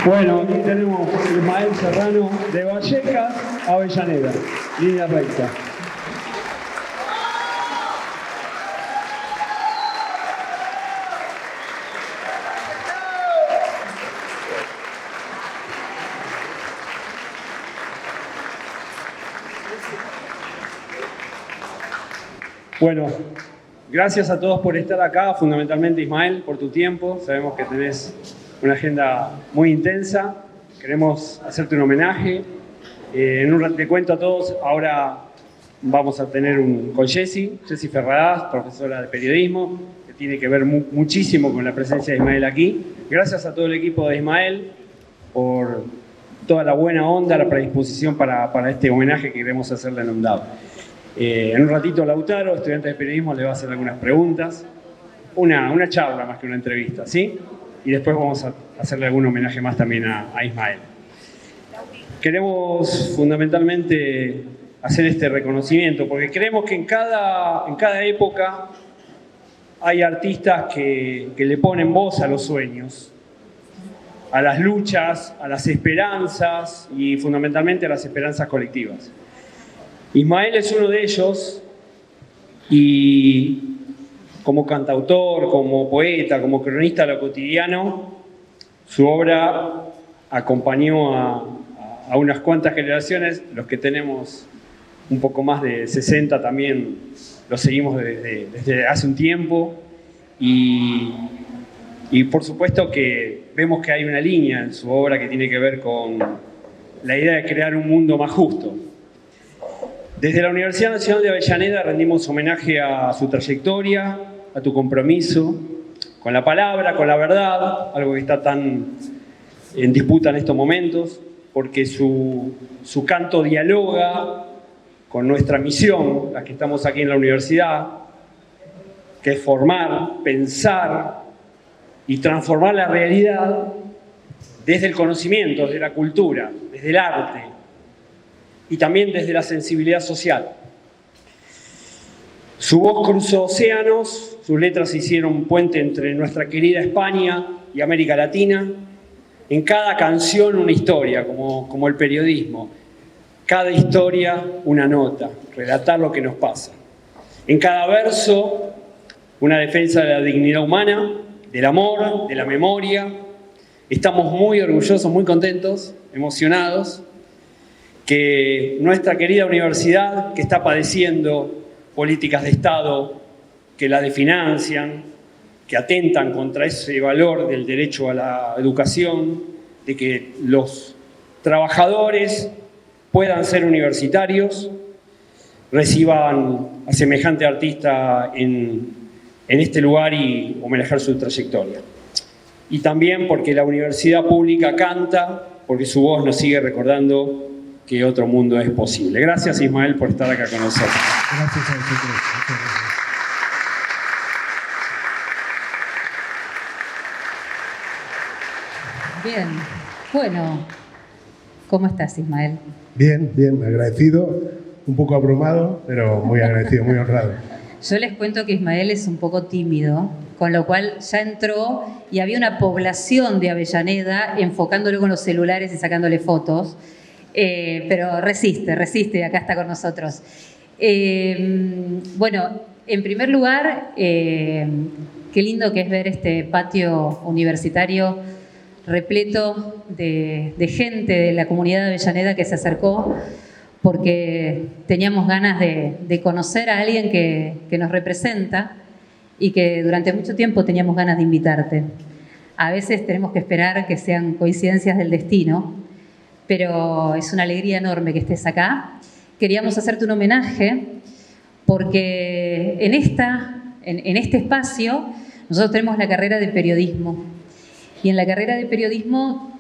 Bueno, aquí tenemos Ismael Serrano de Vallecas a Avellaneda, línea recta. Bueno, gracias a todos por estar acá, fundamentalmente Ismael, por tu tiempo. Sabemos que tenés una agenda muy intensa. Queremos hacerte un homenaje. En un rato te cuento a todos, ahora vamos a tener con Jessy Ferradas, profesora de periodismo, que tiene que ver muchísimo con la presencia de Ismael aquí. Gracias a todo el equipo de Ismael por toda la buena onda, la predisposición para este homenaje que queremos hacerle en UNDAV. En un ratito Lautaro, estudiante de periodismo, le va a hacer algunas preguntas. Una charla más que una entrevista, ¿sí? Y después vamos a hacerle algún homenaje más también a Ismael. Queremos fundamentalmente hacer este reconocimiento porque creemos que en cada época hay artistas que le ponen voz a los sueños, a las luchas, a las esperanzas y fundamentalmente a las esperanzas colectivas. Ismael es uno de ellos y como cantautor, como poeta, como cronista de lo cotidiano, su obra acompañó a unas cuantas generaciones. Los que tenemos un poco más de 60 también lo seguimos desde hace un tiempo y por supuesto que vemos que hay una línea en su obra que tiene que ver con la idea de crear un mundo más justo. Desde la Universidad Nacional de Avellaneda rendimos homenaje a su trayectoria, a tu compromiso con la palabra, con la verdad, algo que está tan en disputa en estos momentos, porque su canto dialoga con nuestra misión, la que estamos aquí en la universidad, que es formar, pensar y transformar la realidad desde el conocimiento, desde la cultura, desde el arte, y también desde la sensibilidad social. Su voz cruzó océanos, sus letras hicieron puente entre nuestra querida España y América Latina. En cada canción una historia, como el periodismo. Cada historia una nota, relatar lo que nos pasa. En cada verso una defensa de la dignidad humana, del amor, de la memoria. Estamos muy orgullosos, muy contentos, emocionados, que nuestra querida universidad, que está padeciendo políticas de Estado que la desfinancian, que atentan contra ese valor del derecho a la educación, de que los trabajadores puedan ser universitarios, reciban a semejante artista en este lugar y homenajear su trayectoria. Y también porque la universidad pública canta, porque su voz nos sigue recordando que otro mundo es posible. Gracias, Ismael, por estar acá con nosotros. Gracias a vosotros. Bien, bueno, ¿cómo estás, Ismael? Bien, agradecido, un poco abrumado, pero muy agradecido, muy honrado. Yo les cuento que Ismael es un poco tímido, con lo cual ya entró y había una población de Avellaneda enfocándolo con los celulares y sacándole fotos, pero resiste, acá está con nosotros. Bueno, en primer lugar, qué lindo que es ver este patio universitario repleto de gente de la comunidad de Avellaneda que se acercó porque teníamos ganas de conocer a alguien que nos representa y que durante mucho tiempo teníamos ganas de invitarte. A veces tenemos que esperar que sean coincidencias del destino, pero es una alegría enorme que estés acá. Queríamos hacerte un homenaje porque en este espacio nosotros tenemos la carrera de periodismo y en la carrera de periodismo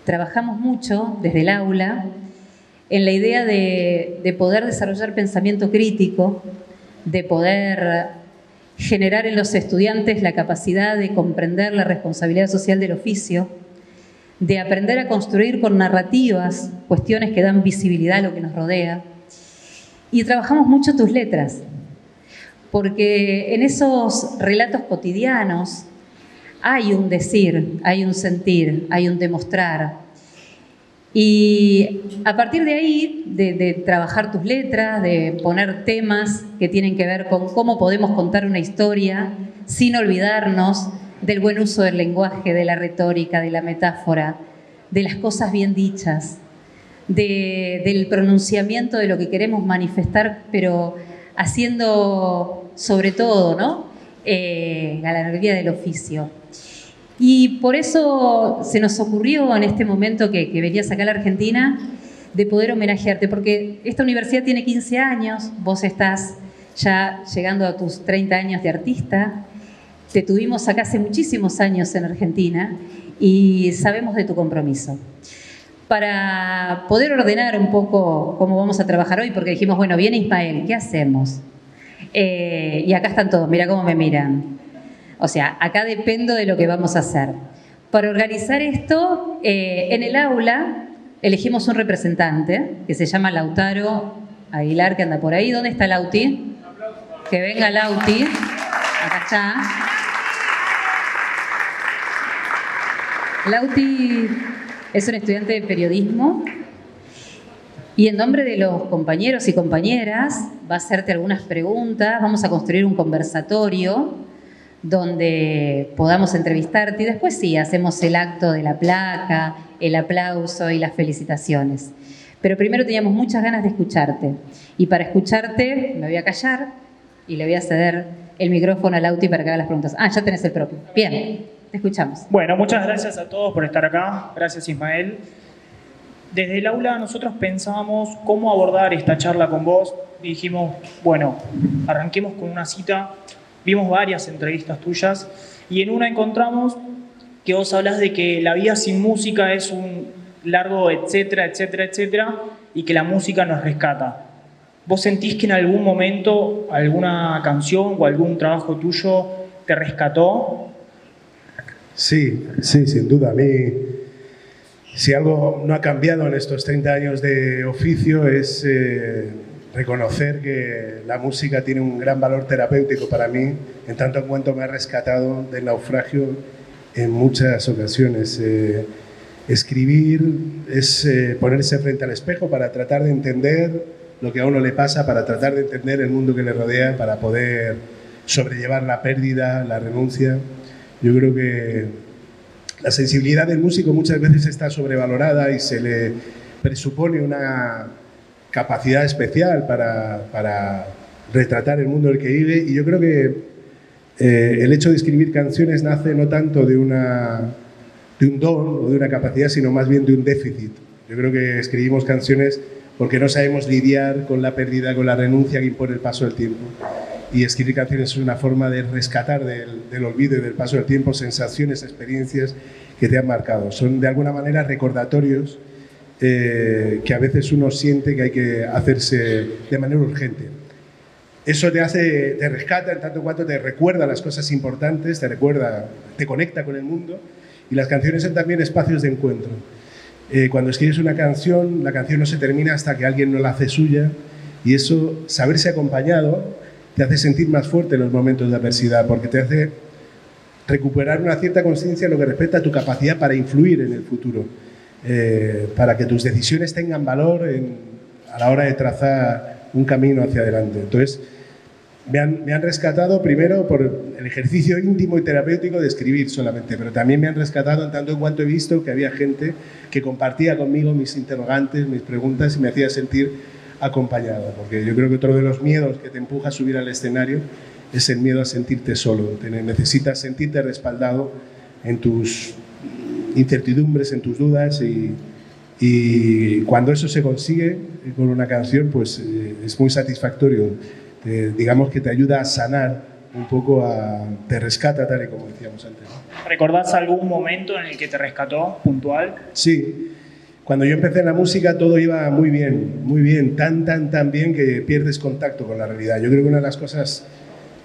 trabajamos mucho desde el aula en la idea de poder desarrollar pensamiento crítico, de poder generar en los estudiantes la capacidad de comprender la responsabilidad social del oficio, de aprender a construir con narrativas cuestiones que dan visibilidad a lo que nos rodea. Y trabajamos mucho tus letras, porque en esos relatos cotidianos hay un decir, hay un sentir, hay un demostrar. Y a partir de ahí, de trabajar tus letras, de poner temas que tienen que ver con cómo podemos contar una historia sin olvidarnos del buen uso del lenguaje, de la retórica, de la metáfora, de las cosas bien dichas, del pronunciamiento de lo que queremos manifestar, pero haciendo sobre todo, ¿no? Galanería del oficio. Y por eso se nos ocurrió en este momento que venías acá a la Argentina de poder homenajearte, porque esta universidad tiene 15 años, vos estás ya llegando a tus 30 años de artista, te tuvimos acá hace muchísimos años en Argentina y sabemos de tu compromiso. Para poder ordenar un poco cómo vamos a trabajar hoy, porque dijimos, bueno, viene Ismael, ¿qué hacemos? Y acá están todos, mira cómo me miran. O sea, acá dependo de lo que vamos a hacer. Para organizar esto, en el aula elegimos un representante que se llama Lautaro Aguilar, que anda por ahí. ¿Dónde está Lauti? Que venga Lauti. Acá está. Lauti es un estudiante de periodismo y en nombre de los compañeros y compañeras va a hacerte algunas preguntas. Vamos a construir un conversatorio donde podamos entrevistarte y después sí, hacemos el acto de la placa, el aplauso y las felicitaciones. Pero primero teníamos muchas ganas de escucharte y para escucharte me voy a callar y le voy a ceder el micrófono a Lauti para que haga las preguntas. Ah, ya tenés el propio. Bien, te escuchamos. Bueno, muchas gracias a todos por estar acá. Gracias, Ismael. Desde el aula nosotros pensábamos cómo abordar esta charla con vos. Dijimos, bueno, arranquemos con una cita. Vimos varias entrevistas tuyas y en una encontramos que vos hablas de que la vida sin música es un largo etcétera, etcétera, etcétera, y que la música nos rescata. ¿Vos sentís que en algún momento alguna canción o algún trabajo tuyo te rescató? Sí, sin duda. A mí, si algo no ha cambiado en estos 30 años de oficio es reconocer que la música tiene un gran valor terapéutico para mí, en tanto en cuanto me ha rescatado del naufragio en muchas ocasiones. Escribir es ponerse frente al espejo para tratar de entender lo que a uno le pasa, para tratar de entender el mundo que le rodea, para poder sobrellevar la pérdida, la renuncia. Yo creo que la sensibilidad del músico muchas veces está sobrevalorada y se le presupone una capacidad especial para retratar el mundo en el que vive, y yo creo que el hecho de escribir canciones nace no tanto de un don o de una capacidad, sino más bien de un déficit. Yo creo que escribimos canciones porque no sabemos lidiar con la pérdida, con la renuncia que impone el paso del tiempo. Y escribir canciones es una forma de rescatar del olvido y del paso del tiempo sensaciones, experiencias que te han marcado. Son de alguna manera recordatorios que a veces uno siente que hay que hacerse de manera urgente. Eso te rescata en tanto cuanto te recuerda las cosas importantes, te conecta con el mundo, y las canciones son también espacios de encuentro. Cuando escribes una canción, la canción no se termina hasta que alguien no la hace suya, y eso, saberse acompañado, te hace sentir más fuerte en los momentos de adversidad, porque te hace recuperar una cierta conciencia en lo que respecta a tu capacidad para influir en el futuro, para que tus decisiones tengan valor a la hora de trazar un camino hacia adelante. Entonces, me han rescatado primero por el ejercicio íntimo y terapéutico de escribir solamente, pero también me han rescatado en tanto en cuanto he visto que había gente que compartía conmigo mis interrogantes, mis preguntas, y me hacía sentir acompañado, porque yo creo que otro de los miedos que te empuja a subir al escenario es el miedo a sentirte solo. Necesitas sentirte respaldado en tus incertidumbres, en tus dudas, y cuando eso se consigue con una canción, pues es muy satisfactorio. Digamos que te ayuda a sanar un poco, te rescata, tal y como decíamos antes. ¿Recordás algún momento en el que te rescató, puntual? Sí. Cuando yo empecé en la música todo iba muy bien, tan bien que pierdes contacto con la realidad. Yo creo que una de las cosas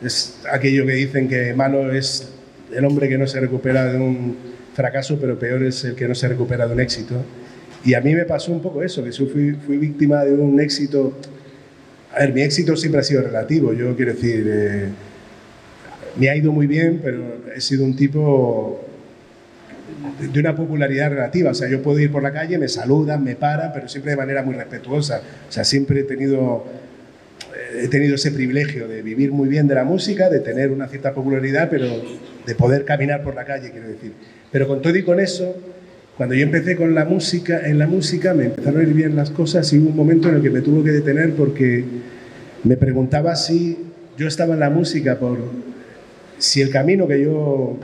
es aquello que dicen que malo es el hombre que no se recupera de un fracaso, pero peor es el que no se recupera de un éxito. Y a mí me pasó un poco eso, que yo fui víctima de un éxito. A ver, mi éxito siempre ha sido relativo. Yo quiero decir, me ha ido muy bien, pero he sido un tipo de una popularidad relativa. O sea, yo puedo ir por la calle, me saludan, me paran, pero siempre de manera muy respetuosa. O sea, siempre he tenido ese privilegio de vivir muy bien de la música, de tener una cierta popularidad, pero de poder caminar por la calle, quiero decir. Pero con todo y con eso, cuando yo empecé con la música, en la música me empezaron a ir bien las cosas y hubo un momento en el que me tuve que detener porque me preguntaba si yo estaba en la música si el camino que yo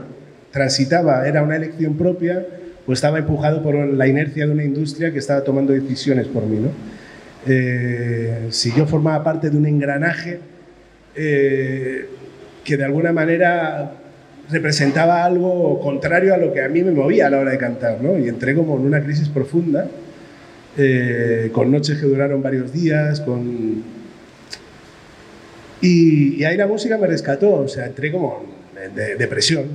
transitaba era una elección propia o estaba empujado por la inercia de una industria que estaba tomando decisiones por mí, ¿no? Si yo formaba parte de un engranaje que de alguna manera representaba algo contrario a lo que a mí me movía a la hora de cantar, ¿no? Y entré como en una crisis profunda, con noches que duraron varios días, y ahí la música me rescató, o sea, entré como en depresión,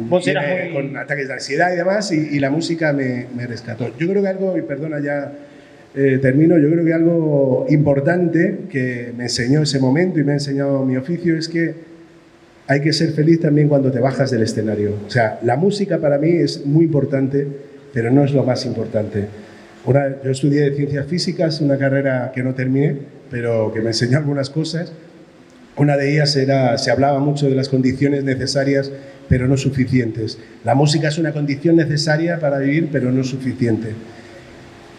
Vos eras muy... con ataques de ansiedad y demás, y la música me rescató. Yo creo que algo, y perdona ya termino, yo creo que algo importante que me enseñó ese momento y me ha enseñado mi oficio es que hay que ser feliz también cuando te bajas del escenario. O sea, la música para mí es muy importante, pero no es lo más importante. Yo estudié Ciencias Físicas, una carrera que no terminé, pero que me enseñó algunas cosas. Una de ellas se hablaba mucho de las condiciones necesarias, pero no suficientes. La música es una condición necesaria para vivir, pero no suficiente.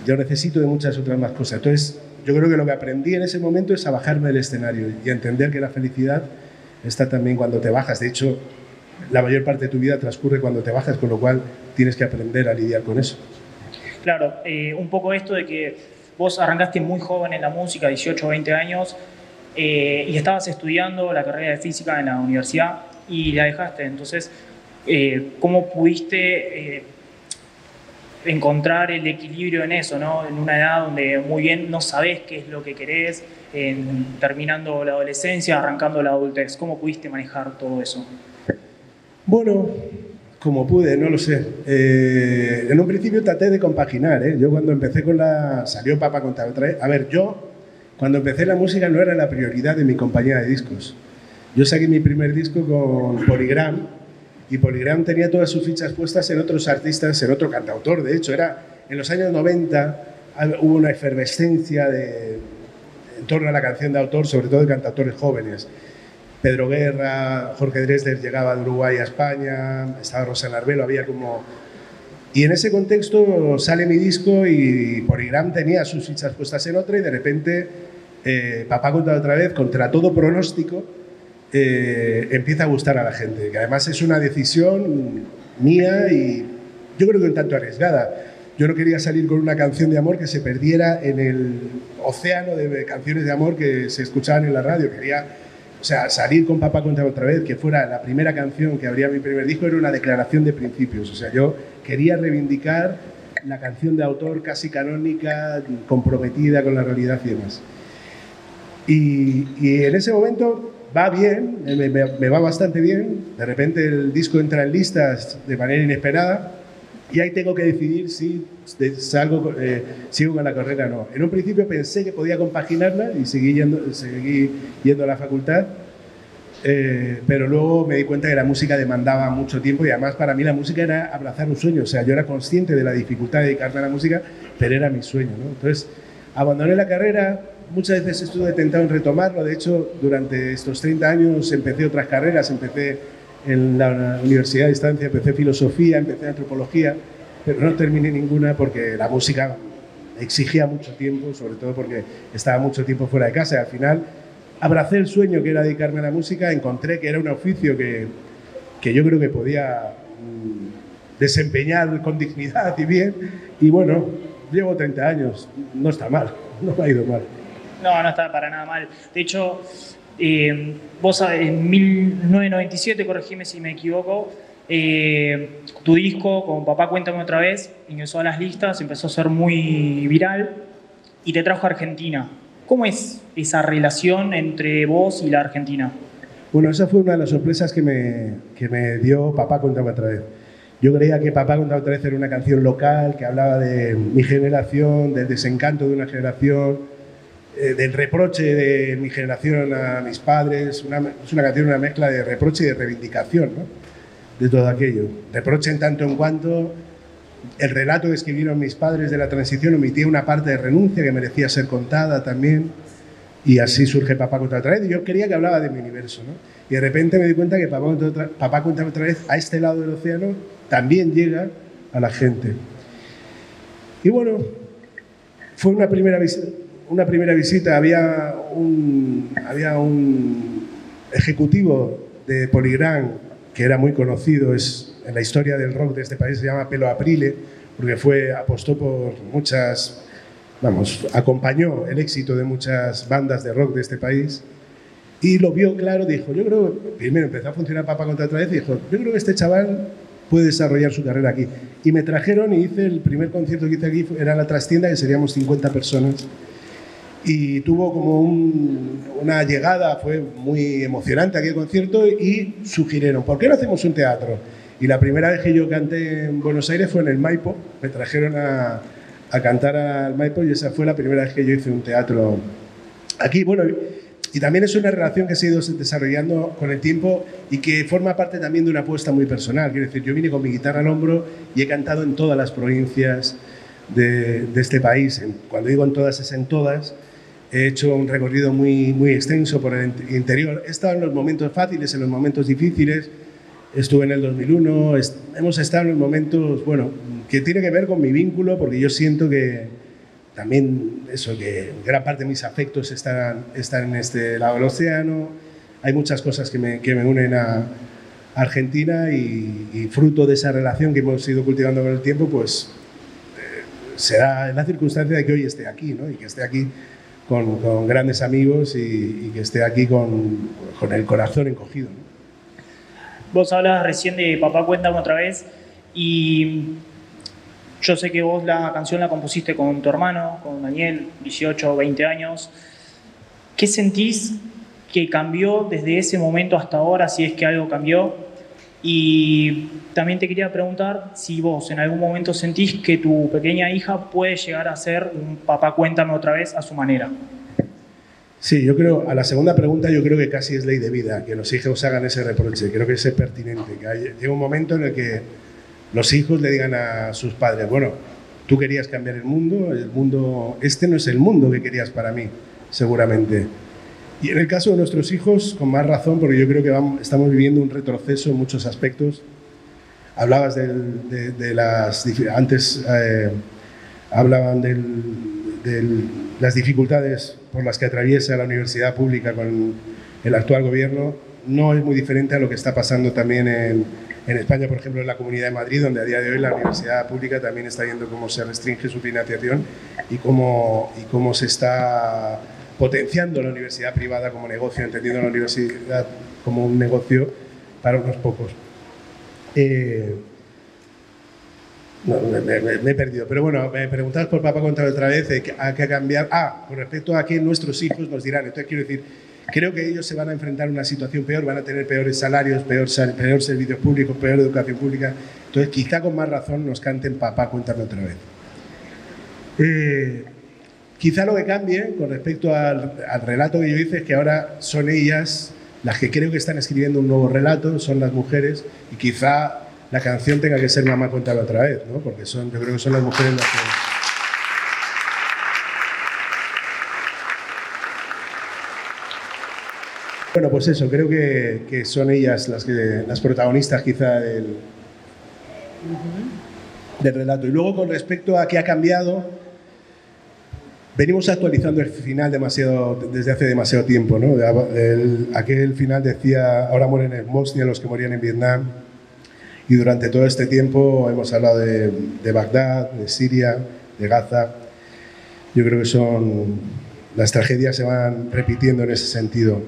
Yo necesito de muchas otras más cosas. Entonces, yo creo que lo que aprendí en ese momento es a bajarme del escenario y a entender que la felicidad está también cuando te bajas. De hecho, la mayor parte de tu vida transcurre cuando te bajas, con lo cual tienes que aprender a lidiar con eso. Claro, un poco esto de que vos arrancaste muy joven en la música, 18 o 20 años, y estabas estudiando la carrera de física en la universidad y la dejaste. Entonces, ¿cómo pudiste encontrar el equilibrio en eso, ¿no? En una edad donde muy bien no sabés qué es lo que querés, terminando la adolescencia, arrancando la adultez. ¿Cómo pudiste manejar todo eso? Bueno, como pude, no lo sé. En un principio traté de compaginar, ¿eh? Yo cuando empecé salió Papá Contra otra vez. A ver, cuando empecé la música no era la prioridad de mi compañía de discos. Yo saqué mi primer disco con Polygram y Polygram tenía todas sus fichas puestas en otros artistas, en otro cantautor. De hecho, en los años 90 hubo una efervescencia en torno a la canción de autor, sobre todo de cantautores jóvenes. Pedro Guerra, Jorge Drexler llegaba de Uruguay a España, estaba Rosana Arbelo, había como... Y en ese contexto sale mi disco y Polygram tenía sus fichas puestas en otra y de repente Papá Contra otra vez, contra todo pronóstico, empieza a gustar a la gente, que además es una decisión mía y yo creo que un tanto arriesgada. Yo no quería salir con una canción de amor que se perdiera en el océano de canciones de amor que se escuchaban en la radio. Quería, o sea, salir con Papá Contra otra vez, que fuera la primera canción que abría mi primer disco, era una declaración de principios. O sea, yo quería reivindicar la canción de autor casi canónica, comprometida con la realidad y demás. Y en ese momento va bien, me va bastante bien. De repente el disco entra en listas de manera inesperada y ahí tengo que decidir si sigo con la carrera o no. En un principio pensé que podía compaginarla y seguí yendo a la facultad, pero luego me di cuenta que la música demandaba mucho tiempo y además para mí la música era abrazar un sueño. O sea, yo era consciente de la dificultad de dedicarme a la música, pero era mi sueño, ¿no? Entonces, abandoné la carrera. Muchas veces estuve tentado en retomarlo. De hecho, durante estos 30 años empecé otras carreras. Empecé en la Universidad de Distancia, empecé filosofía, empecé antropología, pero no terminé ninguna porque la música exigía mucho tiempo, sobre todo porque estaba mucho tiempo fuera de casa. Y al final abracé el sueño que era dedicarme a la música, encontré que era un oficio que yo creo que podía desempeñar con dignidad y bien. Y bueno, llevo 30 años, no está mal, no me ha ido mal. No está para nada mal. De hecho, vos en 1997, corregime si me equivoco, tu disco con Papá Cuéntame otra vez ingresó a las listas, empezó a ser muy viral y te trajo a Argentina. ¿Cómo es esa relación entre vos y la Argentina? Bueno, esa fue una de las sorpresas que me dio Papá Cuéntame otra vez. Yo creía que Papá Cuéntame otra vez era una canción local que hablaba de mi generación, del desencanto de una generación, del reproche de mi generación a mis padres. Es una canción, una mezcla de reproche y de reivindicación, ¿no? De todo aquello. Reproche en tanto en cuanto el relato que escribieron mis padres de la transición omitía una parte de renuncia que merecía ser contada también, y así surge Papá cuenta otra vez. Y yo quería que hablaba de mi universo, ¿no? Y de repente me di cuenta que Papá cuenta otra vez a este lado del océano también llega a la gente. Y bueno, fue una primera visita. Había un ejecutivo de Polygram que era muy conocido en la historia del rock de este país, se llama Pelo Aprile, porque apostó por muchas, acompañó el éxito de muchas bandas de rock de este país, y lo vio claro. Dijo, yo creo, primero empezó a funcionar Papá contra otra vez, y dijo, yo creo que este chaval puede desarrollar su carrera aquí. Y me trajeron y hice el primer concierto que hice aquí, era en la trastienda, que seríamos 50 personas. Y tuvo como una llegada, fue muy emocionante aquel concierto, y sugirieron, ¿por qué no hacemos un teatro? Y la primera vez que yo canté en Buenos Aires fue en el Maipo. Me trajeron a cantar al Maipo, y esa fue la primera vez que yo hice un teatro aquí. Bueno, y también es una relación que se ha ido desarrollando con el tiempo y que forma parte también de una apuesta muy personal. Quiero decir, yo vine con mi guitarra al hombro y he cantado en todas las provincias de este país. Cuando digo en todas, es en todas. He hecho un recorrido muy, muy extenso por el interior. He estado en los momentos fáciles, en los momentos difíciles. Estuve en el 2001. Hemos estado en los momentos, que tiene que ver con mi vínculo, porque yo siento que también que gran parte de mis afectos están en este lado del océano. Hay muchas cosas que me unen a Argentina, y fruto de esa relación que hemos ido cultivando con el tiempo, pues se da la circunstancia de que hoy esté aquí, ¿no? Y que esté aquí con grandes amigos, y que esté aquí con el corazón encogido, ¿no? Vos hablas recién de Papá Cuéntame otra vez, y yo sé que vos la canción la compusiste con tu hermano, con Daniel, 18 o 20 años. ¿Qué sentís que cambió desde ese momento hasta ahora, si es que algo cambió? Y también te quería preguntar si vos en algún momento sentís que tu pequeña hija puede llegar a ser un Papá Cuéntame otra vez a su manera. Sí, yo creo, a la segunda pregunta, yo creo que casi es ley de vida que los hijos hagan ese reproche. Creo que es pertinente. Que llega un momento en el que los hijos le digan a sus padres, bueno, tú querías cambiar el mundo, este no es el mundo que querías para mí, seguramente. Y en el caso de nuestros hijos, con más razón, porque yo creo que estamos viviendo un retroceso en muchos aspectos. Hablabas antes hablaban de las dificultades por las que atraviesa la universidad pública con el actual gobierno. No es muy diferente a lo que está pasando también en España, por ejemplo, en la Comunidad de Madrid, donde a día de hoy la universidad pública también está viendo cómo se restringe su financiación y cómo se está potenciando la universidad privada como negocio, entendiendo la universidad como un negocio para unos pocos. Me he perdido, pero bueno, me preguntabas por Papá Cuéntame otra vez, ¿a qué cambiar? Con respecto a que nuestros hijos nos dirán. Entonces quiero decir, creo que ellos se van a enfrentar a una situación peor, van a tener peores salarios, peor servicios públicos, peor educación pública. Entonces quizá con más razón nos canten Papá Cuéntame otra vez. Quizá lo que cambie con respecto al relato que yo hice es que ahora son ellas las que creo que están escribiendo un nuevo relato, son las mujeres, y quizá la canción tenga que ser Mamá Cuéntame otra vez, ¿no? Porque yo creo que son las mujeres las que... Bueno, pues eso, creo que son ellas las protagonistas quizá del relato. Y luego, con respecto a qué ha cambiado, venimos actualizando el final desde hace demasiado tiempo, ¿no? Aquel final decía, ahora mueren en Bosnia los que morían en Vietnam, y durante todo este tiempo hemos hablado de Bagdad, de Siria, de Gaza. Yo creo que las tragedias se van repitiendo en ese sentido.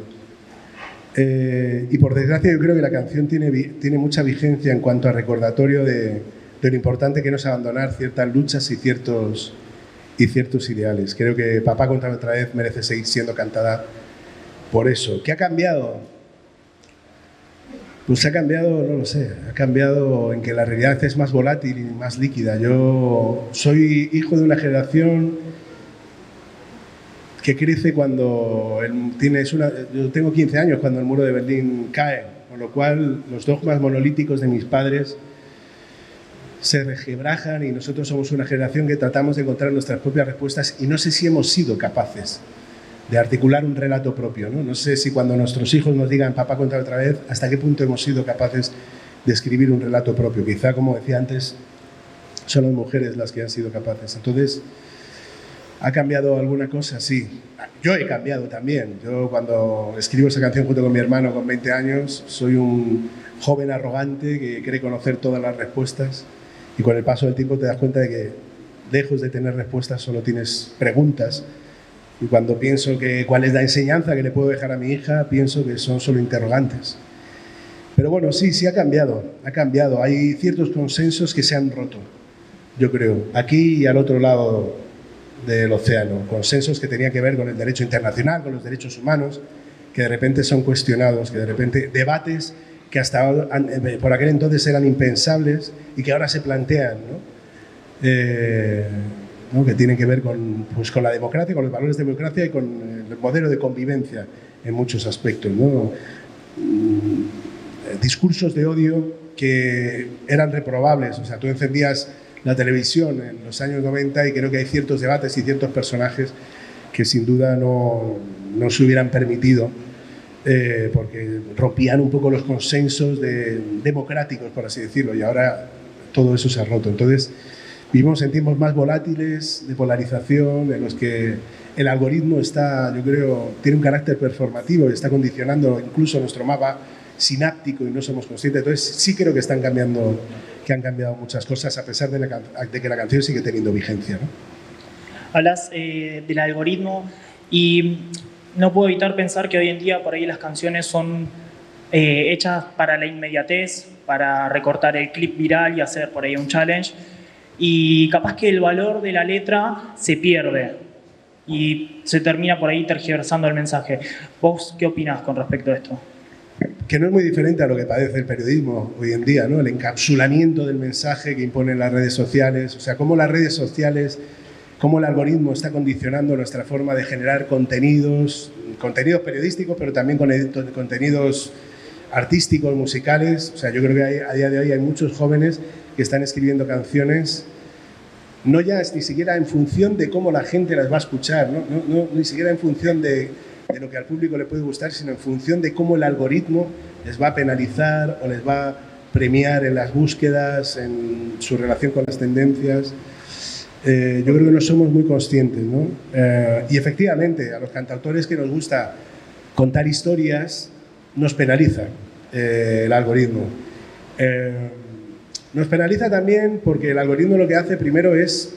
Y por desgracia yo creo que la canción tiene mucha vigencia en cuanto a recordatorio de lo importante que no es abandonar ciertas luchas y ciertos ideales. Creo que Papá Cuéntame otra vez merece seguir siendo cantada por eso. ¿Qué ha cambiado? Pues ha cambiado, no lo sé, ha cambiado en que la realidad es más volátil y más líquida. Yo soy hijo de una generación que crece cuando yo tengo 15 años cuando el muro de Berlín cae, con lo cual los dogmas monolíticos de mis padres se requebrajan y nosotros somos una generación que tratamos de encontrar nuestras propias respuestas y no sé si hemos sido capaces de articular un relato propio, ¿no? No sé si cuando nuestros hijos nos digan papá cuenta otra vez, hasta qué punto hemos sido capaces de escribir un relato propio. Quizá, como decía antes, son las mujeres las que han sido capaces. Entonces, ¿ha cambiado alguna cosa? Sí. Yo he cambiado también. Yo cuando escribo esa canción junto con mi hermano con 20 años, soy un joven arrogante que cree conocer todas las respuestas y con el paso del tiempo te das cuenta de que lejos de tener respuestas solo tienes preguntas. Y cuando pienso que cuál es la enseñanza que le puedo dejar a mi hija, pienso que son solo interrogantes. Pero bueno, sí ha cambiado, ha cambiado. Hay ciertos consensos que se han roto, yo creo, aquí y al otro lado del océano. Consensos que tenían que ver con el derecho internacional, con los derechos humanos, que de repente son cuestionados, que de repente debates que hasta por aquel entonces eran impensables y que ahora se plantean, ¿no? ¿No? Que tienen que ver con la democracia, con los valores de democracia y con el modelo de convivencia en muchos aspectos, ¿no? Discursos de odio que eran reprobables. O sea, tú encendías la televisión en los años 90 y creo que hay ciertos debates y ciertos personajes que sin duda no se hubieran permitido porque rompían un poco los consensos democráticos, por así decirlo, y ahora todo eso se ha roto. Entonces, vivimos en tiempos más volátiles, de polarización, en los que el algoritmo yo creo, tiene un carácter performativo y está condicionando incluso nuestro mapa sináptico y no somos conscientes. Entonces sí creo que han cambiado muchas cosas, a pesar de que la canción sigue teniendo vigencia, ¿no? Hablas del algoritmo y no puedo evitar pensar que hoy en día por ahí las canciones son hechas para la inmediatez, para recortar el clip viral y hacer por ahí un challenge. Y capaz que el valor de la letra se pierde y se termina por ahí tergiversando el mensaje. ¿Vos qué opinás con respecto a esto? Que no es muy diferente a lo que padece el periodismo hoy en día, ¿no? El encapsulamiento del mensaje que imponen las redes sociales, o sea, cómo las redes sociales, cómo el algoritmo está condicionando nuestra forma de generar contenidos periodísticos, pero también contenidos artísticos, musicales. O sea, yo creo que a día de hoy hay muchos jóvenes que están escribiendo canciones no ya ni siquiera en función de cómo la gente las va a escuchar, ni siquiera en función de lo que al público le puede gustar, sino en función de cómo el algoritmo les va a penalizar o les va a premiar en las búsquedas, en su relación con las tendencias. Yo creo que no somos muy conscientes, ¿no? Y efectivamente, a los cantautores que nos gusta contar historias, nos penaliza el algoritmo. Nos penaliza también porque el algoritmo lo que hace primero es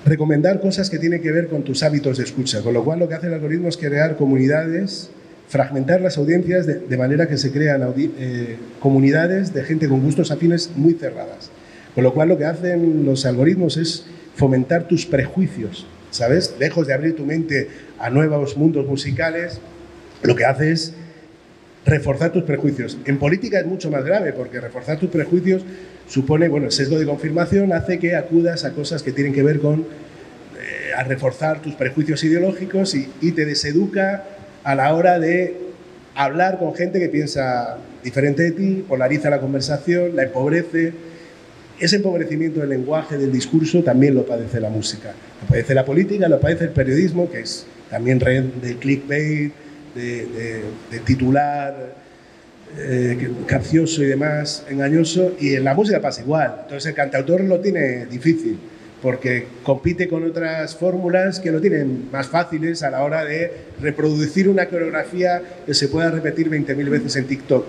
recomendar cosas que tienen que ver con tus hábitos de escucha, con lo cual lo que hace el algoritmo es crear comunidades, fragmentar las audiencias de manera que se crean comunidades de gente con gustos afines muy cerradas. Con lo cual lo que hacen los algoritmos es fomentar tus prejuicios, ¿sabes? Lejos de abrir tu mente a nuevos mundos musicales, lo que hace es reforzar tus prejuicios. En política es mucho más grave porque reforzar tus prejuicios supone, el sesgo de confirmación hace que acudas a cosas que tienen que ver con a reforzar tus prejuicios ideológicos y te deseduca a la hora de hablar con gente que piensa diferente de ti, polariza la conversación, la empobrece. Ese empobrecimiento del lenguaje, del discurso, también lo padece la música. Lo padece la política, lo padece el periodismo, que es también red de clickbait, de titular capcioso y demás, engañoso, y en la música pasa igual. Entonces el cantautor lo tiene difícil porque compite con otras fórmulas que lo tienen más fáciles a la hora de reproducir una coreografía que se pueda repetir 20.000 veces en TikTok.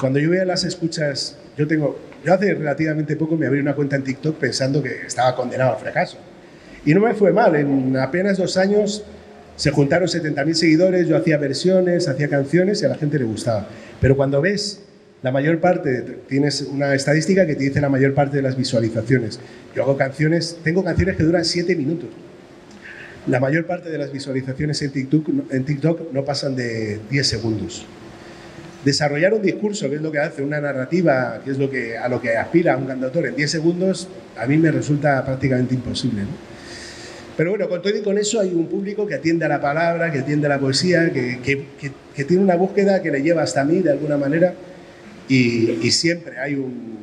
Cuando yo veo las escuchas, yo hace relativamente poco me abrí una cuenta en TikTok pensando que estaba condenado al fracaso. Y no me fue mal, en apenas 2 años se juntaron 70.000 seguidores, yo hacía versiones, hacía canciones y a la gente le gustaba. Pero cuando ves la mayor parte, tienes una estadística que te dice la mayor parte de las visualizaciones. Yo hago tengo canciones que duran 7 minutos. La mayor parte de las visualizaciones en TikTok no pasan de 10 segundos. Desarrollar un discurso, que es lo que hace una narrativa, que es a lo que aspira un cantautor en 10 segundos, a mí me resulta prácticamente imposible, ¿no? Pero bueno, con todo y con eso hay un público que atiende a la palabra, que atiende a la poesía, que tiene una búsqueda que le lleva hasta mí de alguna manera, y siempre hay un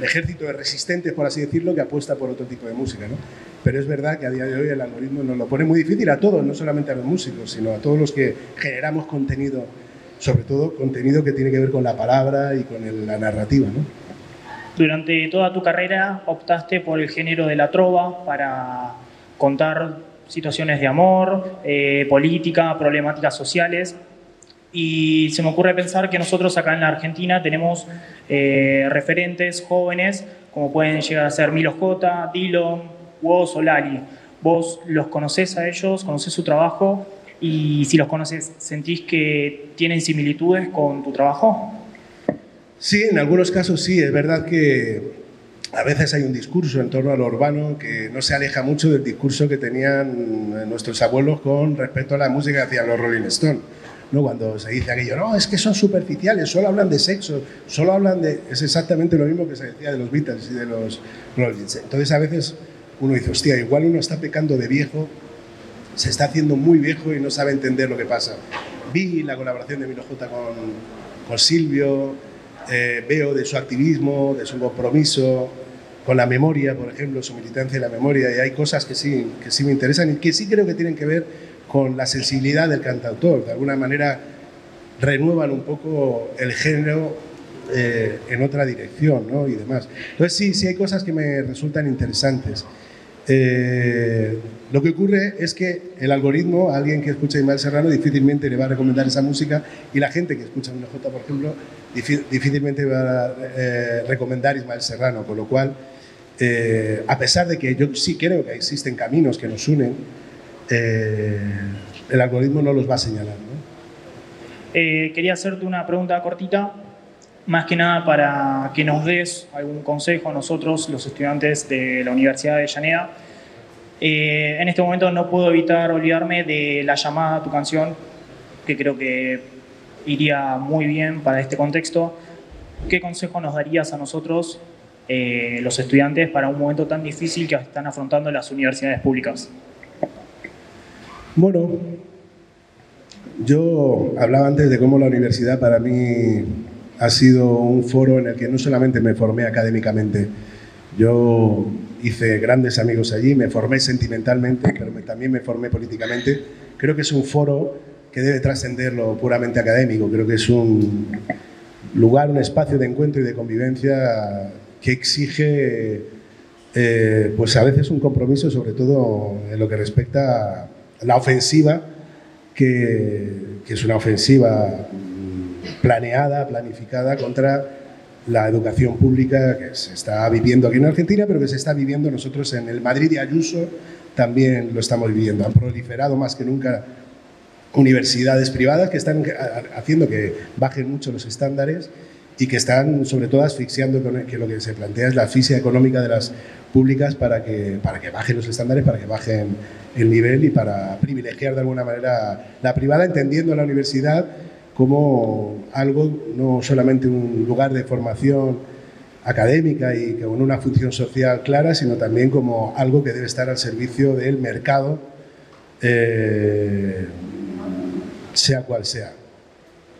ejército de resistentes, por así decirlo, que apuesta por otro tipo de música, ¿no? Pero es verdad que a día de hoy el algoritmo nos lo pone muy difícil a todos, no solamente a los músicos, sino a todos los que generamos contenido, sobre todo contenido que tiene que ver con la palabra y con la narrativa, ¿no? Durante toda tu carrera optaste por el género de la trova para contar situaciones de amor, política, problemáticas sociales. Y se me ocurre pensar que nosotros acá en la Argentina tenemos referentes jóvenes como pueden llegar a ser Milo J, Dylan, Woz o Lali. ¿Vos los conocés a ellos? ¿Conocés su trabajo? Y si los conoces, ¿sentís que tienen similitudes con tu trabajo? Sí, en algunos casos sí. Es verdad que a veces hay un discurso en torno a lo urbano que no se aleja mucho del discurso que tenían nuestros abuelos con respecto a la música que hacían los Rolling Stones, ¿no? Cuando se dice aquello, no, es que son superficiales, solo hablan de sexo, solo hablan de... Es exactamente lo mismo que se decía de los Beatles y de los Rolling. Entonces a veces uno dice, hostia, igual uno está pecando de viejo, se está haciendo muy viejo y no sabe entender lo que pasa. Vi la colaboración de Milo J con Silvio, veo de su activismo, de su compromiso con la memoria, por ejemplo, su militancia en la memoria, y hay cosas que sí me interesan y que sí creo que tienen que ver con la sensibilidad del cantautor. De alguna manera renuevan un poco el género en otra dirección, ¿no? Y demás. Entonces sí hay cosas que me resultan interesantes. Lo que ocurre es que el algoritmo, a alguien que escucha a Ismael Serrano, difícilmente le va a recomendar esa música, y la gente que escucha a Milo J, por ejemplo, difícilmente va a recomendar Ismael Serrano, con lo cual, a pesar de que yo sí creo que existen caminos que nos unen, el algoritmo no los va a señalar, ¿no? Quería hacerte una pregunta cortita, más que nada para que nos des algún consejo a nosotros, los estudiantes de la Universidad de Avellaneda. En este momento no puedo evitar olvidarme de La Llamada, tu canción, que creo que iría muy bien para este contexto. ¿Qué consejo nos darías a nosotros, los estudiantes, para un momento tan difícil que están afrontando las universidades públicas? Bueno, yo hablaba antes de cómo la universidad para mí ha sido un foro en el que no solamente me formé académicamente, yo hice grandes amigos allí, me formé sentimentalmente, pero también me formé políticamente. Creo que es un foro que debe trascender lo puramente académico. Creo que es un lugar, un espacio de encuentro y de convivencia que exige, pues a veces un compromiso, sobre todo en lo que respecta a la ofensiva, que es una ofensiva planeada, planificada contra la educación pública que se está viviendo aquí en Argentina, pero que se está viviendo nosotros en el Madrid de Ayuso, también lo estamos viviendo. Han proliferado más que nunca universidades privadas que están haciendo que bajen mucho los estándares y que están sobre todo asfixiando, que lo que se plantea es la asfixia económica de las públicas para que bajen los estándares, para que bajen el nivel y para privilegiar de alguna manera la privada, entendiendo la universidad como algo, no solamente un lugar de formación académica y con una función social clara, sino también como algo que debe estar al servicio del mercado, sea cual sea.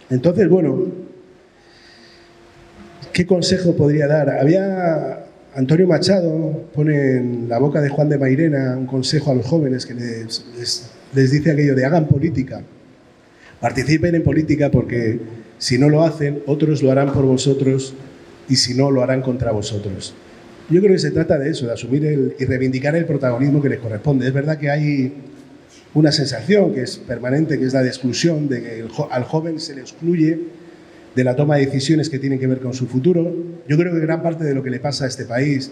Entonces, bueno, ¿qué consejo podría dar? Antonio Machado pone en la boca de Juan de Mairena un consejo a los jóvenes que les dice aquello de hagan política. Participen en política porque si no lo hacen, otros lo harán por vosotros y si no, lo harán contra vosotros. Yo creo que se trata de eso, de asumir y reivindicar el protagonismo que les corresponde. Es verdad que hay una sensación que es permanente, que es la de exclusión, de que al joven se le excluye de la toma de decisiones que tienen que ver con su futuro. Yo creo que gran parte de lo que le pasa a este país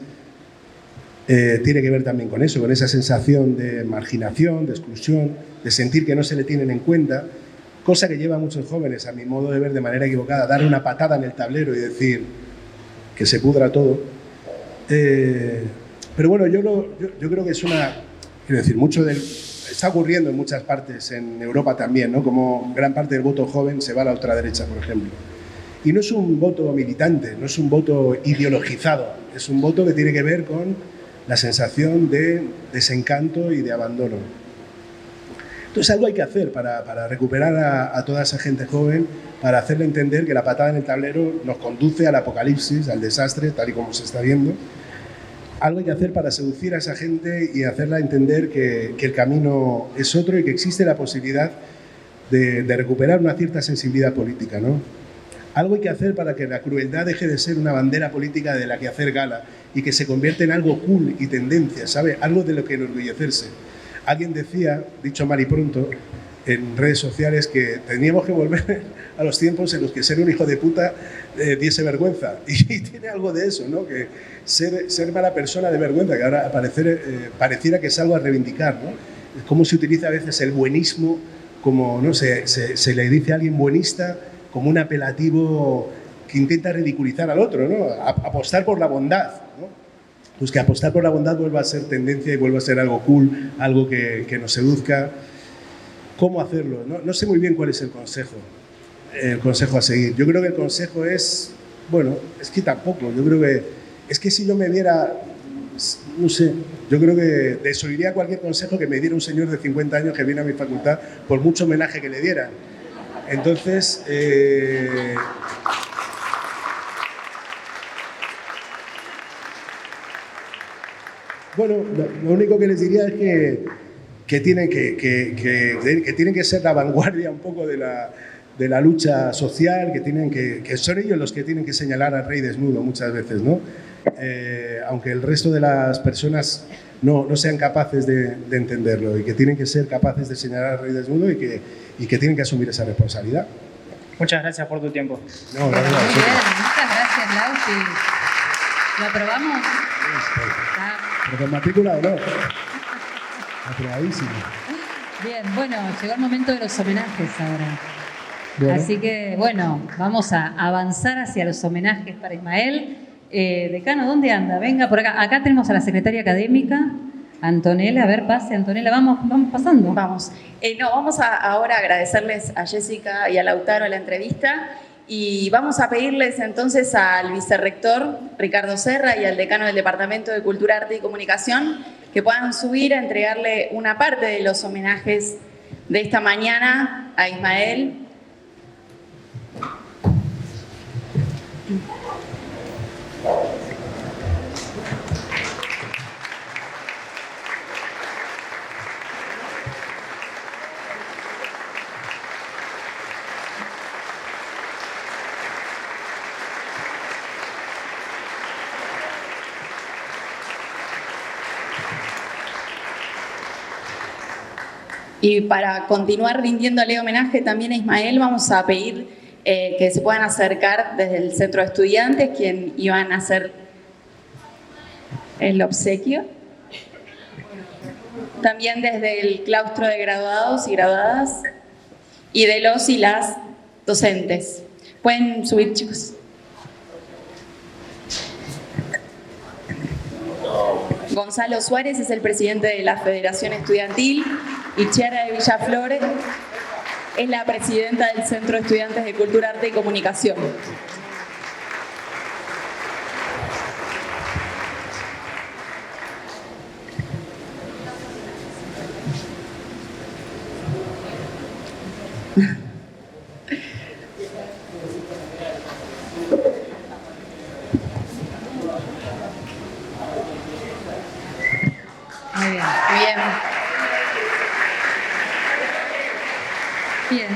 tiene que ver también con eso, con esa sensación de marginación, de exclusión, de sentir que no se le tienen en cuenta. Cosa que lleva a muchos jóvenes, a mi modo de ver, de manera equivocada, a dar una patada en el tablero y decir que se pudra todo. Pero bueno, yo creo que es quiero decir, está ocurriendo en muchas partes, en Europa también, ¿no? Como gran parte del voto joven se va a la ultraderecha, por ejemplo. Y no es un voto militante, no es un voto ideologizado, es un voto que tiene que ver con la sensación de desencanto y de abandono. Entonces algo hay que hacer para recuperar a toda esa gente joven, para hacerle entender que la patada en el tablero nos conduce al apocalipsis, al desastre, tal y como se está viendo. Algo hay que hacer para seducir a esa gente y hacerla entender que el camino es otro y que existe la posibilidad de recuperar una cierta sensibilidad política, ¿no? Algo hay que hacer para que la crueldad deje de ser una bandera política de la que hacer gala y que se convierta en algo cool y tendencia, ¿sabe? Algo de lo que enorgullecerse. Alguien decía, dicho mal y pronto, en redes sociales que teníamos que volver a los tiempos en los que ser un hijo de puta diese vergüenza. Y tiene algo de eso, ¿no? Que ser mala persona de vergüenza, que ahora pareciera que es algo a reivindicar, ¿no? Es como se utiliza a veces el buenismo, como, no sé, se le dice a alguien buenista como un apelativo que intenta ridiculizar al otro, ¿no? Apostar por la bondad, ¿no? Pues que apostar por la bondad vuelva a ser tendencia y vuelva a ser algo cool, algo que nos seduzca. ¿Cómo hacerlo? No sé muy bien cuál es el consejo a seguir. Yo creo que el consejo es, bueno, es que tampoco, yo creo que, es que si yo me viera, no sé, yo creo que desoiría cualquier consejo que me diera un señor de 50 años que viene a mi facultad, por mucho homenaje que le dieran. Entonces, bueno, lo único que les diría es que tienen que ser la vanguardia un poco de la lucha social, que son ellos los que tienen que señalar al rey desnudo muchas veces, ¿no? Aunque el resto de las personas no sean capaces de entenderlo, y que tienen que ser capaces de señalar al rey desnudo y que tienen que asumir esa responsabilidad. Muchas gracias por tu tiempo. No, Muy bien, muchas gracias, Lauti. ¿Lo aprobamos? Pero con matrícula o no. Aprobadísimo. Bien, bueno, llegó el momento de los homenajes ahora. Bueno. Así que, bueno, vamos a avanzar hacia los homenajes para Ismael. Decano, ¿dónde anda? Venga por acá. Acá tenemos a la secretaria académica, Antonella. A ver, pase, Antonella. Vamos pasando. Vamos. Vamos ahora a agradecerles a Jessica y a Lautaro la entrevista y vamos a pedirles entonces al vicerrector Ricardo Serra y al decano del Departamento de Cultura, Arte y Comunicación que puedan subir a entregarle una parte de los homenajes de esta mañana a Ismael. Y para continuar rindiéndole homenaje también a Ismael, vamos a pedir que se puedan acercar desde el centro de estudiantes, quien iban a hacer el obsequio. También desde el claustro de graduados y graduadas y de los y las docentes. Pueden subir, chicos. Gonzalo Suárez es el presidente de la Federación Estudiantil y Chiara de Villaflor es la presidenta del Centro de Estudiantes de Cultura, Arte y Comunicación. Muy bien. Bien.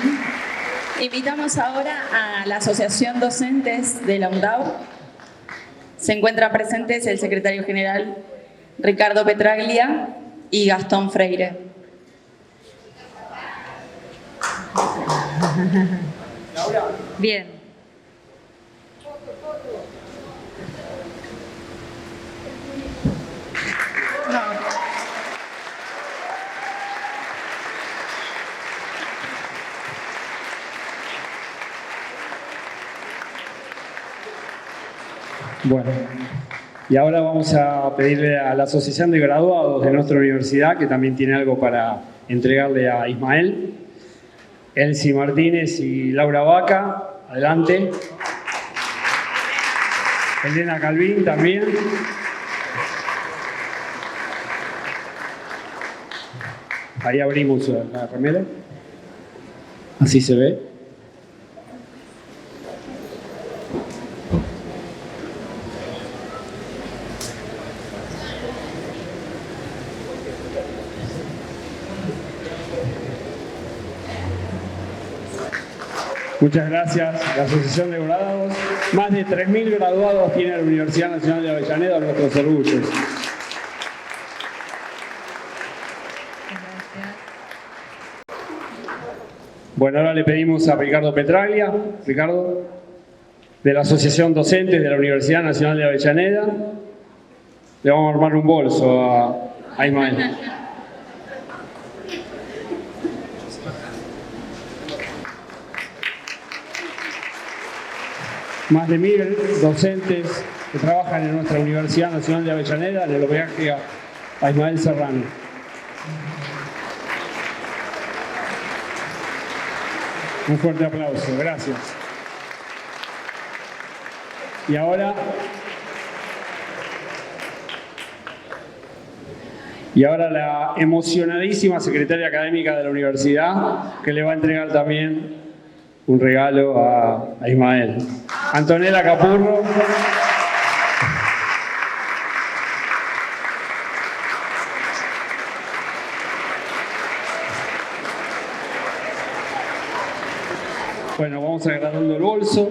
Invitamos ahora a la Asociación Docentes de la UNDAV. Se encuentran presentes el secretario general Ricardo Petraglia y Gastón Freire. Bien. Bueno, y ahora vamos a pedirle a la Asociación de Graduados de nuestra universidad, que también tiene algo para entregarle a Ismael. Elsie Martínez y Laura Vaca, adelante. Elena Calvín también. Ahí abrimos la remera. Así se ve. Muchas gracias. La Asociación de Graduados. Más de 3.000 graduados tiene la Universidad Nacional de Avellaneda, nuestros orgullos. Bueno, ahora le pedimos a Ricardo Petraglia, Ricardo, de la Asociación Docentes de la Universidad Nacional de Avellaneda. Le vamos a armar un bolso a Ismael. Más de 1.000 docentes que trabajan en nuestra Universidad Nacional de Avellaneda, en el homenaje a Ismael Serrano. Un fuerte aplauso, gracias. Y ahora la emocionadísima secretaria académica de la universidad, que le va a entregar también un regalo a Ismael. Antonella Capurro. Bueno, vamos agrandando el bolso.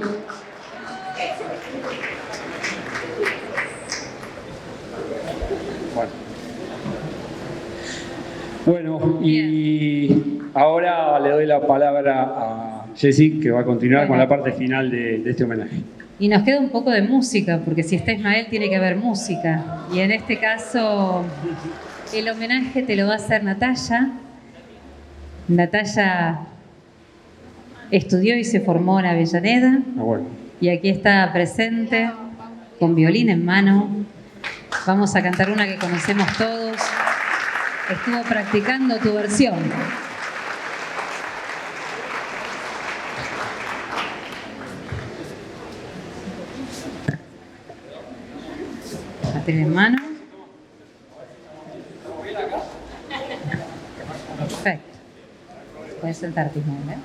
Bueno, y ahora le doy la palabra a Jessy, que va a continuar con la parte final de este homenaje. Y nos queda un poco de música, porque si está Ismael tiene que haber música. Y en este caso, el homenaje te lo va a hacer Natalia. Natalia estudió y se formó en Avellaneda. Bueno. Y aquí está presente, con violín en mano. Vamos a cantar una que conocemos todos. Estuvo practicando tu versión. Mantén en mano. Perfecto. Puedes sentarte, Ismael,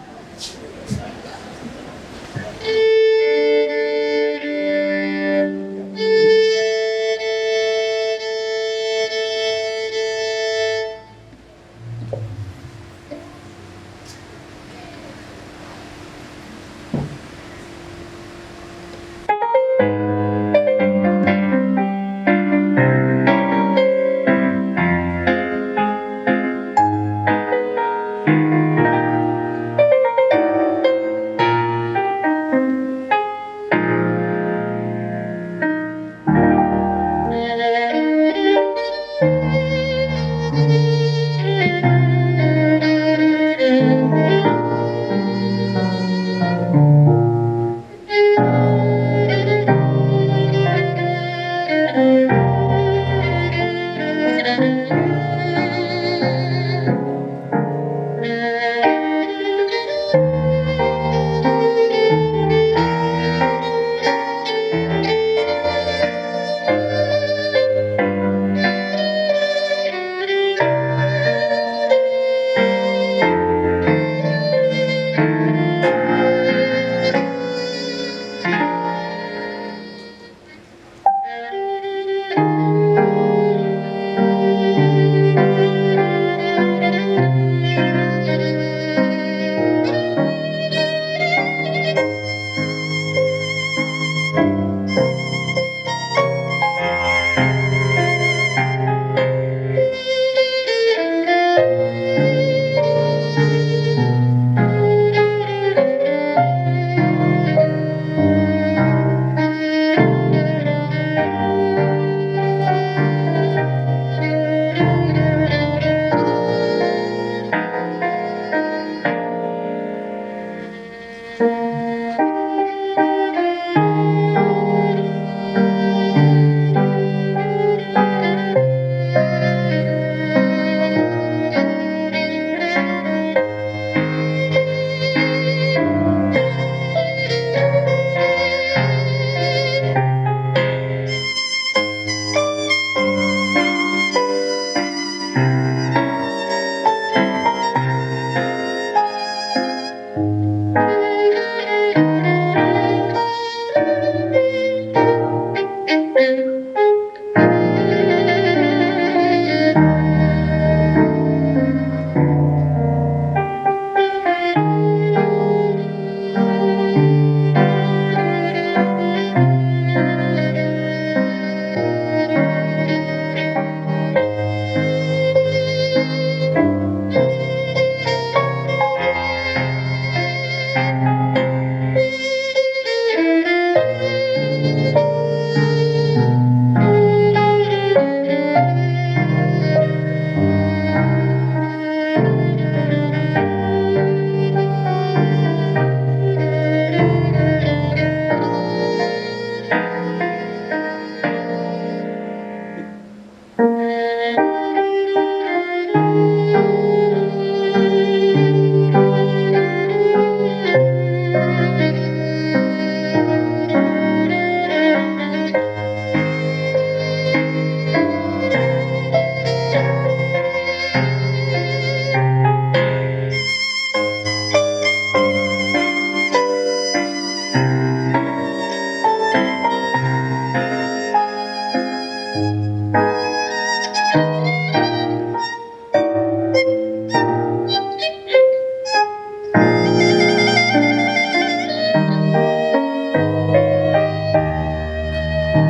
Muchas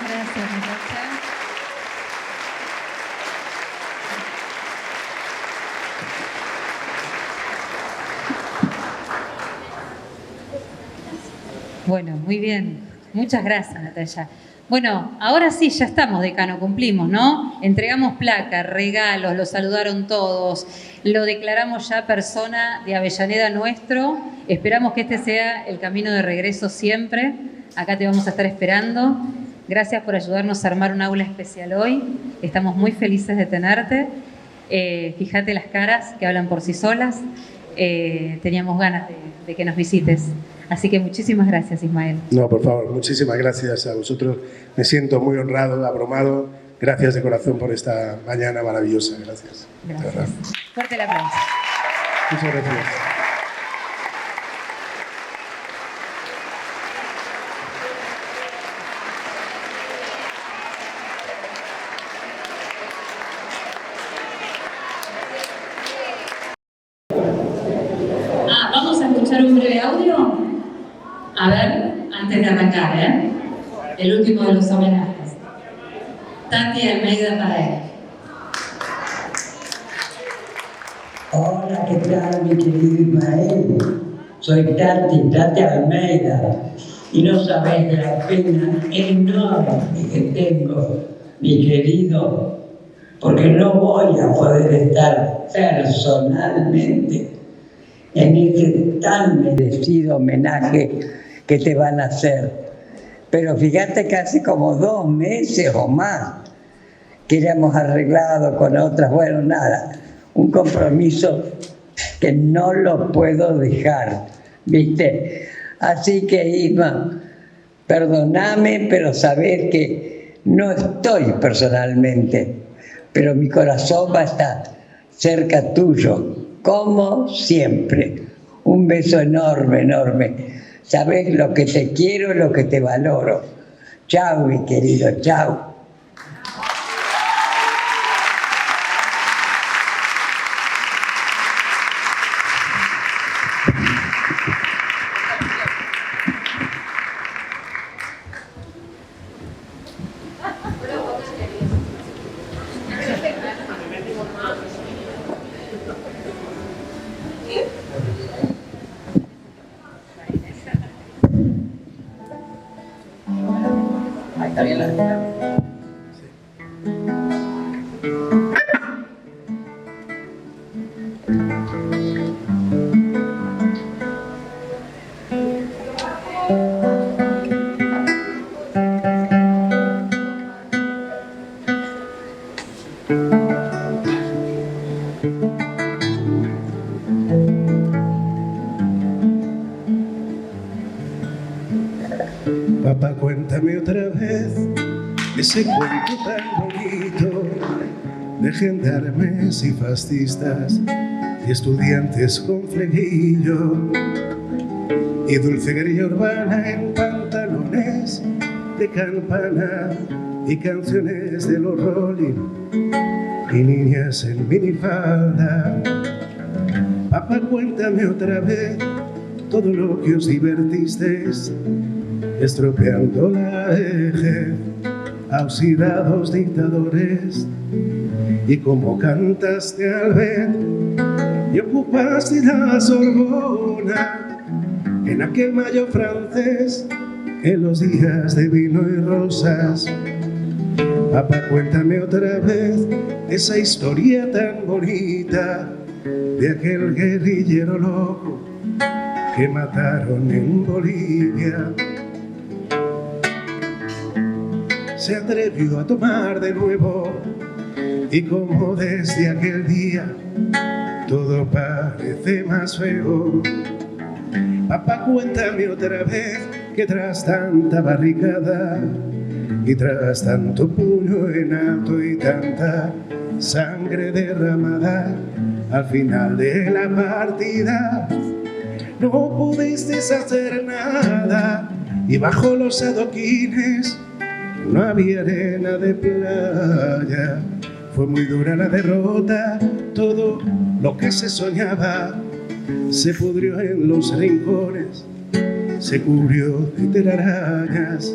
gracias, Natacha. Bueno, muy bien. Muchas gracias, Natalia. Bueno, ahora sí, ya estamos, decano, cumplimos, ¿no? Entregamos placas, regalos, lo saludaron todos, lo declaramos ya persona de Avellaneda nuestro. Esperamos que este sea el camino de regreso siempre. Acá te vamos a estar esperando. Gracias por ayudarnos a armar un aula especial hoy. Estamos muy felices de tenerte. Fíjate las caras que hablan por sí solas. Teníamos ganas de que nos visites. Así que muchísimas gracias, Ismael. No, por favor, muchísimas gracias a vosotros. Me siento muy honrado, abrumado. Gracias de corazón por esta mañana maravillosa. Gracias. Gracias. Fuerte el aplauso. Muchas gracias. Vamos a escuchar un breve audio. A ver, antes de arrancar, el último de los homenajes. Tati Almeida para él. Hola, ¿qué tal, mi querido Ismael? Soy Tati Almeida, y no sabes la pena enorme que tengo, mi querido, porque no voy a poder estar personalmente en este tan merecido homenaje que te van a hacer. Pero fíjate que hace como 2 meses o más que ya hemos arreglado con otras, bueno, nada, un compromiso que no lo puedo dejar, ¿viste? Así que, Isma, perdóname, pero sabés que no estoy personalmente, pero mi corazón va a estar cerca tuyo, como siempre. Un beso enorme, enorme. Sabés lo que te quiero, lo que te valoro. Chao, mi querido, chao. Ahí está bien la... Papá, cuéntame otra vez ese cuento tan bonito de gendarmes y fascistas y estudiantes con flequillo y dulce guerrilla urbana en pantalones de campana y canciones de los Rolling y niñas en minifalda. Papá, cuéntame otra vez todo lo que os divertisteis estropeando la eje a oxidados dictadores y como cantaste al ver y ocupaste la Sorbona en aquel mayo francés en los días de vino y rosas. Papá, cuéntame otra vez esa historia tan bonita de aquel guerrillero loco que mataron en Bolivia. Se atrevió a tomar de nuevo y como desde aquel día todo parece más feo. Papá, cuéntame otra vez que tras tanta barricada y tras tanto puño en alto y tanta sangre derramada al final de la partida no pudiste hacer nada y bajo los adoquines no había arena de playa. Fue muy dura la derrota, todo lo que se soñaba se pudrió en los rincones, se cubrió de telarañas.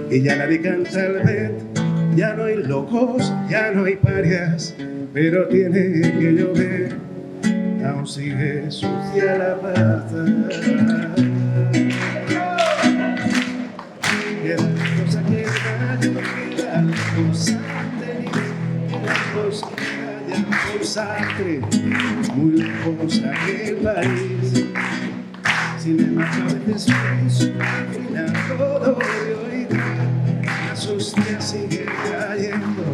Y ya nadie canta el bet, ya no hay locos, ya no hay parias, pero tiene que llover, aún sigue sucia la plaza. Quedan cosas que callan, quedan cosas por sastre, muy lejos aquel país. Sin embargo, a veces pienso, al final todo de oír, las hostias siguen cayendo,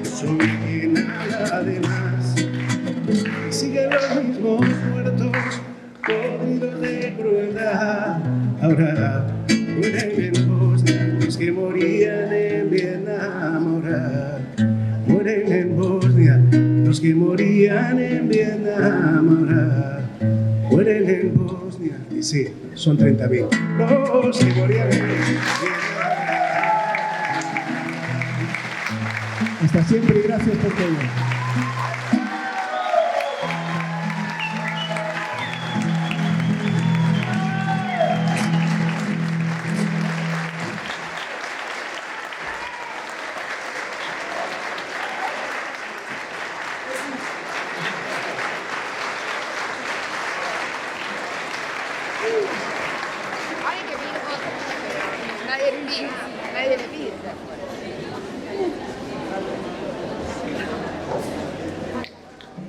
soy quien habla de más. Y siguen los mismos muertos, podridos de crueldad. Ahora mueren en Bosnia los que morían en Vietnam. Ahora mueren en Bosnia los que morían en Vietnam. Ahora mueren en Bosnia. Y sí, son 30.000 los que morían en Vietnam. Hasta siempre y gracias por todo. Nadie le pide, nadie le pide.